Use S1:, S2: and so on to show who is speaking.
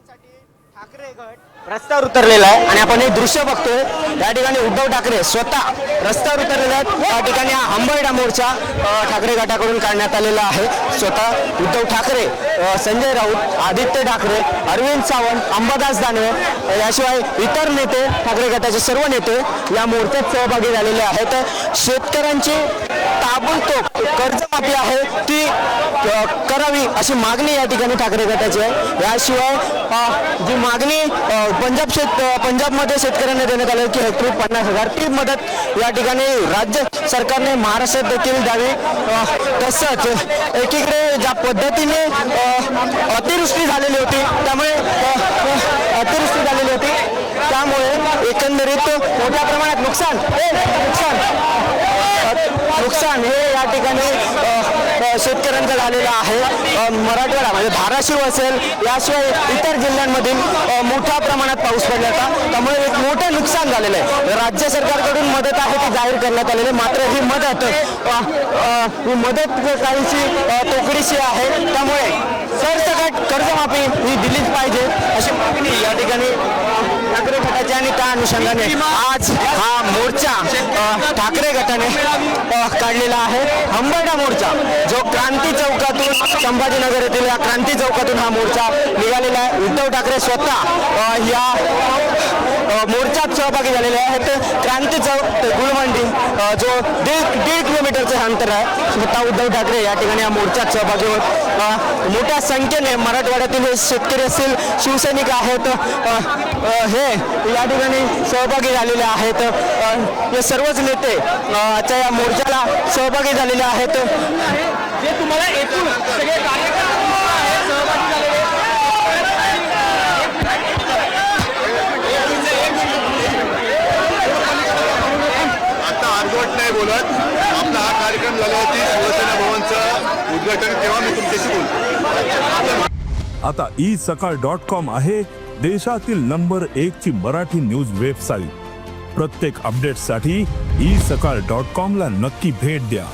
S1: ठाकरे गट रस्त्यावर उतरलेला आहे आणि आपण हे दृश्य बघतोय। या ठिकाणी उद्धव ठाकरे स्वतः रस्त्यावर उतरलेले आहेत। या ठिकाणी हा हंबरडा मोर्चा ठाकरे गटाकडून काढण्यात आलेला आहे। स्वतः उद्धव ठाकरे, संजय राऊत, आदित्य ठाकरे, अरविंद सावंत, अंबादास दानवे याशिवाय इतर नेते, ठाकरे गटाचे सर्व नेते या मोर्चात सहभागी झालेले आहेत। शेतकऱ्यांची ताबडतोब कर्जमाफी आहे ती करावी अशी मागणी या ठिकाणी ठाकरे गटाची आहे। याशिवाय जी मागणी पंजाबमध्ये शेतकऱ्यांना देण्यात आली की हेक्टरी 50,000 ती मदत या ठिकाणी राज्य सरकारने महाराष्ट्रात देखील द्यावी। तसंच एकीकडे ज्या पद्धतीने अतिवृष्टी झालेली होती त्यामुळे एकंदरीत मोठ्या प्रमाणात नुकसान हे या ठिकाणी शेतकऱ्यांचं झालेलं आहे। मराठवाडा म्हणजे धाराशिव असेल याशिवाय इतर जिल्ह्यांमधील मोठ्या प्रमाणात पाऊस पडला होता, त्यामुळे एक मोठं नुकसान झालेलं आहे। राज्य सरकारकडून मदत आहे ती जाहीर करण्यात आलेली, मात्र ही मदत काहीशी तोकडीशी आहे, त्यामुळे सरसकट कर्जमाफी ही दिलीच पाहिजे अशी मागणी या ठिकाणी ठाकरे गटाची आणि त्या अनुषंगाने आज हा मोर्चा ठाकरे गटाने काढलेला आहे। हंबरडा मोर्चा जो क्रांती चौकातून संभाजीनगर येथील या क्रांती चौकातून हा मोर्चा निघालेला आहे। उद्धव ठाकरे स्वतः या मोर्चात सहभागी झालेले आहेत। क्रांती चौक ते गुलमंडी जो 1.5 किलोमीटरचे अंतर आहे, स्वतः उद्धव ठाकरे या ठिकाणी या मोर्चात सहभागी होत मोठ्या संख्येने मराठवाड्यातील शेतकरी असतील, शिवसैनिक आहेत, हे या ठिकाणी सहभागी झालेले आहेत। हे सर्वच नेते या मोर्चाला सहभागी झालेले आहेत। जे तुम्हाला एकूण सगळे कार्यक्रम सहभागी झालेले
S2: आता अर्धवट नाही बोलत, आपला हा कार्यक्रम झाल्यावरती शिवसेना भवनचं उद्घाटन तेव्हा मी तुमच्याशी बोलतो।
S3: आता isakal.com आहे देशातील नंबर 1 ची मराठी न्यूज वेबसाईट। प्रत्येक अपडेटसाठी isakal.com ला नक्की भेट द्या।